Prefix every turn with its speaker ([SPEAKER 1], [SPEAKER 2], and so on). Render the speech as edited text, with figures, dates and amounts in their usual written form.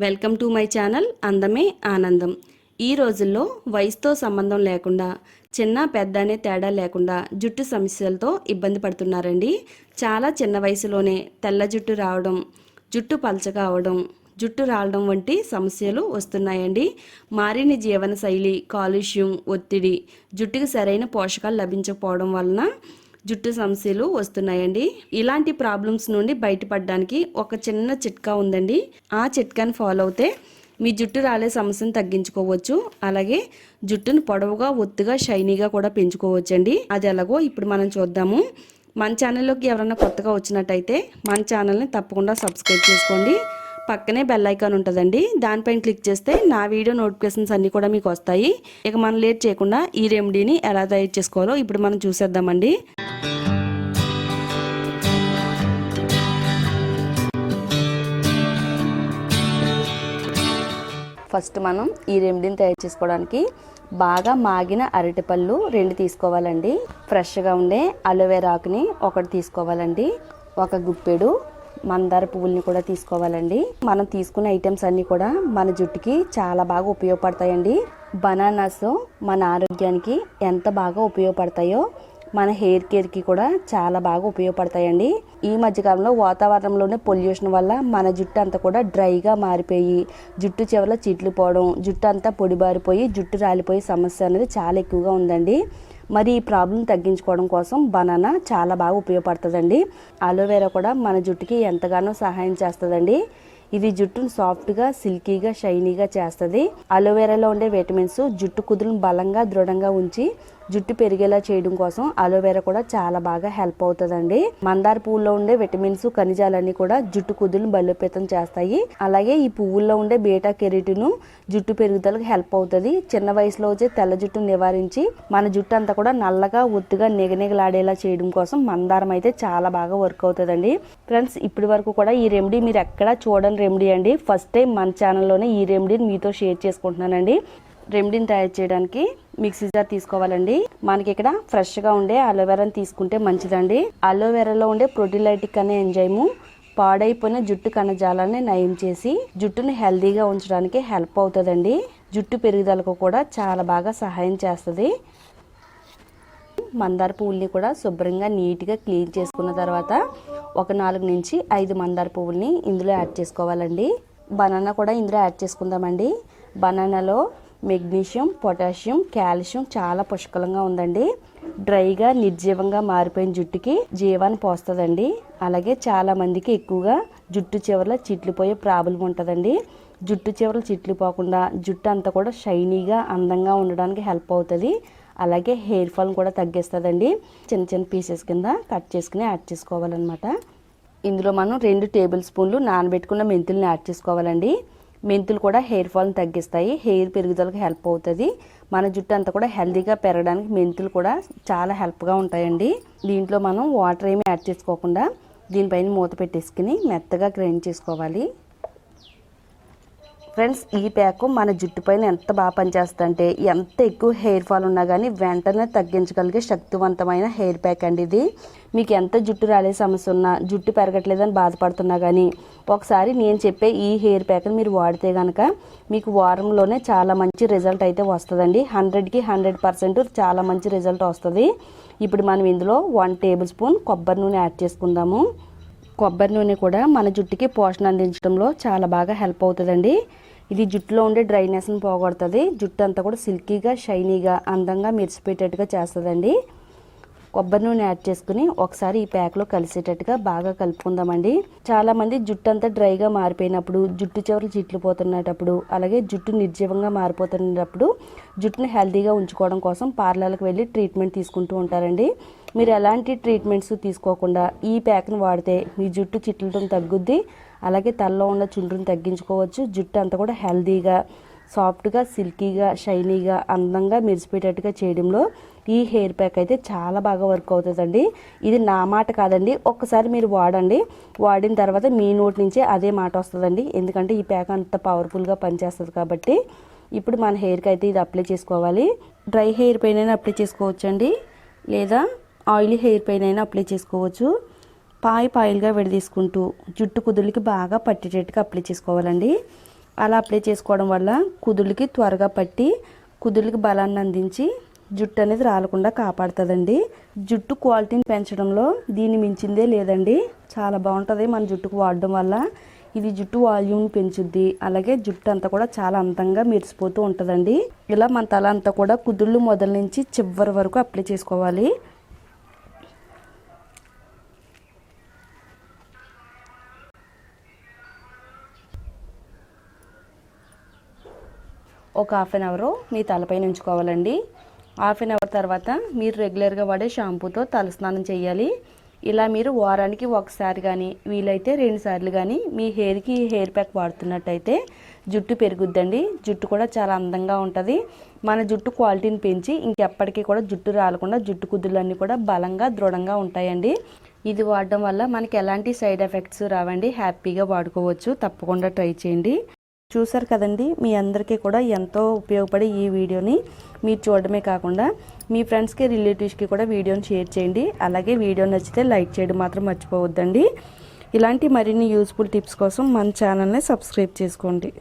[SPEAKER 1] Welcome to my channel అందమే ఆనందం. ఈ రోజుల్లో వయసుతో సంబంధం లేకుండా చిన్న పెద్ద అనే తేడా లేకుండా జుట్టు సమస్యలతో ఇబ్బంది పడుతున్నారండి. చాలా చిన్న వయసులోనే తెల్ల జుట్టు రావడం, జుట్టు పలచగా అవడం, జుట్టు రాలడం వంటి సమస్యలు వస్తున్నాయండి. మారిన జీవన శైలి, కాలుష్యం, ఒత్తిడి, జుట్టుకి సరైన పోషకాలు లభించకపోవడం వలన జుట్టు సమస్యలు వస్తున్నాయండి. ఇలాంటి ప్రాబ్లమ్స్ నుండి బయటపడడానికి ఒక చిన్న చిట్కా ఉందండి. ఆ చిట్కాని ఫాలో అవుతే మీ జుట్టు రాలే సమస్యను తగ్గించుకోవచ్చు. అలాగే జుట్టును పొడవుగా, ఒత్తుగా, షైనీగా కూడా పెంచుకోవచ్చండి. అది ఎలాగో ఇప్పుడు మనం చూద్దాము. మన ఛానల్లోకి ఎవరైనా కొత్తగా వచ్చినట్టయితే మన ఛానల్ని తప్పకుండా సబ్స్క్రైబ్ చేసుకోండి. పక్కనే బెల్ ఐకాన్ ఉంటుందండి, దానిపైన క్లిక్ చేస్తే నా వీడియో నోటిఫికేషన్స్ అన్నీ కూడా మీకు వస్తాయి. ఇక మనం లేట్ చేయకుండా ఈ రెమెడీని ఎలా తయారు చేసుకోవాలో ఇప్పుడు మనం చూసేద్దామండి. ఫస్ట్ మనం ఈ రెమెడీని తయారు చేసుకోవడానికి బాగా మాగిన అరటిపళ్ళు 2 తీసుకోవాలండి. ఫ్రెష్గా ఉండే అలోవెరా ఆకుని 1 తీసుకోవాలండి. 1 గుప్పెడు మందార పువ్వుల్ని కూడా తీసుకోవాలండి. మనం తీసుకునే ఐటమ్స్ అన్నీ కూడా మన జుట్టుకి చాలా బాగా ఉపయోగపడతాయండి. బనానాస్ మన ఆరోగ్యానికి ఎంత బాగా ఉపయోగపడతాయో మన హెయిర్ కేర్కి కూడా చాలా బాగా ఉపయోగపడతాయండి. ఈ మధ్యకాలంలో వాతావరణంలోనే పొల్యూషన్ వల్ల మన జుట్టు అంతా కూడా డ్రైగా మారిపోయి జుట్టు చివరలో చీట్లు పోవడం, జుట్టు అంతా పొడిబారిపోయి జుట్టు రాలిపోయే సమస్య అనేది చాలా ఎక్కువగా ఉందండి. మరి ఈ ప్రాబ్లం తగ్గించుకోవడం కోసం బనానా చాలా బాగా ఉపయోగపడుతుందండి. అలోవెరా కూడా మన జుట్టుకి ఎంతగానో సహాయం చేస్తుందండి. ఇది జుట్టును సాఫ్ట్గా, సిల్కీగా, షైనీగా చేస్తుంది. అలోవెరాలో ఉండే విటమిన్స్ జుట్టు కుదురును బలంగా, దృఢంగా ఉంచి జుట్టు పెరిగేలా చేయడం కోసం అలోవెరా కూడా చాలా బాగా హెల్ప్ అవుతుందండి. మందార పువ్వుల్లో ఉండే విటమిన్స్, ఖనిజాలన్నీ కూడా జుట్టు కుదురును బలోపేతం చేస్తాయి. అలాగే ఈ పువ్వుల్లో ఉండే బీటా కెరటిన్ జుట్టు పెరుగుదలకు హెల్ప్ అవుతుంది. చిన్న వయసులో వచ్చే తెల్ల జుట్టును నివారించి మన జుట్టు అంతా కూడా నల్లగా, ఒత్తుగా, నిగనిగలాడేలా చేయడం కోసం మందారం అయితే చాలా బాగా వర్క్ అవుతుందండి. ఫ్రెండ్స్, ఇప్పటి వరకు కూడా ఈ రెమెడీ మీరు ఎక్కడా చూడని రెమెడీ అండి. ఫస్ట్ టైం మన ఛానల్లోనే ఈ రెమెడీని మీతో షేర్ చేసుకుంటున్నానండి. రెమెడీని తయారు చేయడానికి మిక్సీ జార్ తీసుకోవాలండి. మనకి ఇక్కడ ఫ్రెష్గా ఉండే అలోవెరాని తీసుకుంటే మంచిదండి. అలోవెరాలో ఉండే ప్రోటీలైటిక్ అనే ఎంజైము పాడైపోయిన జుట్టు కణజాలాన్ని నయం చేసి జుట్టుని హెల్దీగా ఉంచడానికి హెల్ప్ అవుతుందండి. జుట్టు పెరుగుదలకు కూడా చాలా బాగా సహాయం చేస్తుంది. మందార పువ్వుల్ని కూడా శుభ్రంగా నీట్గా క్లీన్ చేసుకున్న తర్వాత ఒక 4 నుంచి 5 మందార పువ్వుల్ని ఇందులో యాడ్ చేసుకోవాలండి. బనానా కూడా ఇందులో యాడ్ చేసుకుందామండి. బనానాలో మెగ్నీషియం, పొటాషియం, కాల్షియం చాలా పుష్కలంగా ఉందండి. డ్రైగా, నిర్జీవంగా మారిపోయిన జుట్టుకి జీవాన్ని పోస్తుందండి. అలాగే చాలా మందికి ఎక్కువగా జుట్టు చివరలో చిట్లిపోయే ప్రాబ్లం ఉంటుందండి. జుట్టు చివరలు చిట్లు పోకుండా జుట్టు అంతా కూడా షైనీగా, అందంగా ఉండడానికి హెల్ప్ అవుతుంది. అలాగే హెయిర్ ఫాల్ కూడా తగ్గిస్తుందండి. చిన్న చిన్న పీసెస్ కింద కట్ చేసుకుని యాడ్ చేసుకోవాలన్నమాట. ఇందులో మనం 2 టేబుల్ స్పూన్లు నానబెట్టుకున్న మెంతుల్ని యాడ్ చేసుకోవాలండి. మెంతులు కూడా హెయిర్ ఫాల్ని తగ్గిస్తాయి, హెయిర్ పెరుగుదలకు హెల్ప్ అవుతుంది. మన జుట్టు అంతా కూడా హెల్తీగా పెరగడానికి మెంతులు కూడా చాలా హెల్ప్గా ఉంటాయండి. దీంట్లో మనం వాటర్ ఏమీ యాడ్ చేసుకోకుండా దీనిపైన మూత పెట్టేసుకుని మెత్తగా గ్రైండ్ చేసుకోవాలి. ఫ్రెండ్స్, ఈ ప్యాక్ మన జుట్టు పైన ఎంత బాగా పనిచేస్తుందంటే ఎంత ఎక్కువ హెయిర్ ఫాల్ ఉన్నా కానీ వెంటనే తగ్గించగలిగే శక్తివంతమైన హెయిర్ ప్యాక్ అండి ఇది. మీకు ఎంత జుట్టు రాలే సమస్య ఉన్నా, జుట్టు పెరగట్లేదని బాధపడుతున్నా కానీ ఒకసారి నేను చెప్పే ఈ హెయిర్ ప్యాక్ని మీరు వాడితే కనుక మీకు వారంలోనే చాలా మంచి రిజల్ట్ అయితే వస్తుందండి. 100కి 100% చాలా మంచి రిజల్ట్ వస్తుంది. ఇప్పుడు మనం ఇందులో 1 టేబుల్ స్పూన్ కొబ్బరి నూనె యాడ్ చేసుకుందాము. కొబ్బరి నూనె కూడా మన జుట్టుకి పోషణ అందించడంలో చాలా బాగా హెల్ప్ అవుతుందండి. ఇది జుట్టులో ఉండే డ్రైనెస్ని పోగొడుతుంది. జుట్టు అంతా కూడా సిల్కీగా, షైనీగా, అందంగా మెరిసిపోయేటట్టుగా చేస్తుందండి. కొబ్బరి నూనె యాడ్ చేసుకుని ఒకసారి ఈ ప్యాక్లో కలిసేటట్టుగా బాగా కలుపుకుందామండి. చాలామంది జుట్టు అంతా డ్రైగా మారిపోయినప్పుడు, జుట్టు చివరలు చిట్లు పోతున్నప్పుడు, అలాగే జుట్టు నిర్జీవంగా మారిపోతున్నప్పుడు జుట్టుని హెల్తీగా ఉంచుకోవడం కోసం పార్లర్లకు వెళ్ళి ట్రీట్మెంట్ తీసుకుంటూ ఉంటారండి. మీరు ఎలాంటి ట్రీట్మెంట్స్ తీసుకోకుండా ఈ ప్యాక్ని వాడితే మీ జుట్టు చిట్లతో తగ్గుద్ది. అలాగే తలలో ఉన్న చుండ్రుని తగ్గించుకోవచ్చు. జుట్టు అంతా కూడా హెల్తీగా, సాఫ్ట్గా, సిల్కీగా, షైనీగా, అందంగా మెరిసిపోయేటట్టుగా చేయడంలో ఈ హెయిర్ ప్యాక్ అయితే చాలా బాగా వర్క్ అవుతుందండి. ఇది నా మాట కాదండి, ఒక్కసారి మీరు వాడండి. వాడిన తర్వాత మీ నోటి నుంచే అదే మాట వస్తుందండి. ఎందుకంటే ఈ ప్యాక్ అంత పవర్ఫుల్గా పనిచేస్తుంది కాబట్టి. ఇప్పుడు మన హెయిర్కి అయితే ఇది అప్లై చేసుకోవాలి. డ్రై హెయిర్ పైన అప్లై చేసుకోవచ్చండి, లేదా ఆయిలీ హెయిర్ పైన అప్లై చేసుకోవచ్చు. పాయిలుగా విడదీసుకుంటూ జుట్టు కుదుళ్ళకి బాగా పట్టేటట్టుగా అప్లై చేసుకోవాలండి. అలా అప్లై చేసుకోవడం వల్ల కుదుళ్ళకి త్వరగా పట్టి కుదుళ్ళకి బలాన్ని అందించి జుట్టు అనేది రాలకుండా కాపాడుతుందండి. జుట్టు క్వాలిటీని పెంచడంలో దీన్ని మించిందే లేదండి. చాలా బాగుంటుంది మన జుట్టుకు వాడడం వల్ల. ఇది జుట్టు వాల్యూమ్ని పెంచుద్ది, అలాగే జుట్టు అంతా కూడా చాలా అందంగా మెరిసిపోతూ ఉంటుందండి. ఇలా మన తల అంతా కూడా కుదుళ్ళు మొదల నుంచి చివరి వరకు అప్లై చేసుకోవాలి. ఒక హాఫ్ అన్ అవర్ మీ తలపైన ఉంచుకోవాలండి. హాఫ్ అన్ అవర్ తర్వాత మీరు రెగ్యులర్గా వాడే షాంపూతో తలస్నానం చేయాలి. ఇలా మీరు వారానికి ఒకసారి కానీ వీలైతే 2 సార్లు కానీ మీ హెయిర్కి హెయిర్ ప్యాక్ వాడుతున్నట్టయితే జుట్టు పెరుగుద్దండి. జుట్టు కూడా చాలా అందంగా ఉంటుంది. మన జుట్టు క్వాలిటీని పెంచి ఇంకెప్పటికీ కూడా జుట్టు రాలకుండా జుట్టు కుదుళ్ళన్నీ కూడా బలంగా దృఢంగా ఉంటాయండి. ఇది వాడడం వల్ల మనకి ఎలాంటి సైడ్ ఎఫెక్ట్స్ రావండి. హ్యాపీగా వాడుకోవచ్చు. తప్పకుండా ట్రై చేయండి. చూసారు కదండి, మీ అందరికీ కూడా ఎంతో ఉపయోగపడే ఈ వీడియోని మీరు చూడడమే కాకుండా మీ ఫ్రెండ్స్కి రిలేటివ్స్కి కూడా వీడియోని షేర్ చేయండి. అలాగే వీడియో నచ్చితే లైక్ చేయడం మాత్రం మర్చిపోవద్దండి. ఇలాంటి మరిన్ని యూస్ఫుల్ టిప్స్ కోసం మన ఛానల్ని సబ్స్క్రైబ్ చేసుకోండి.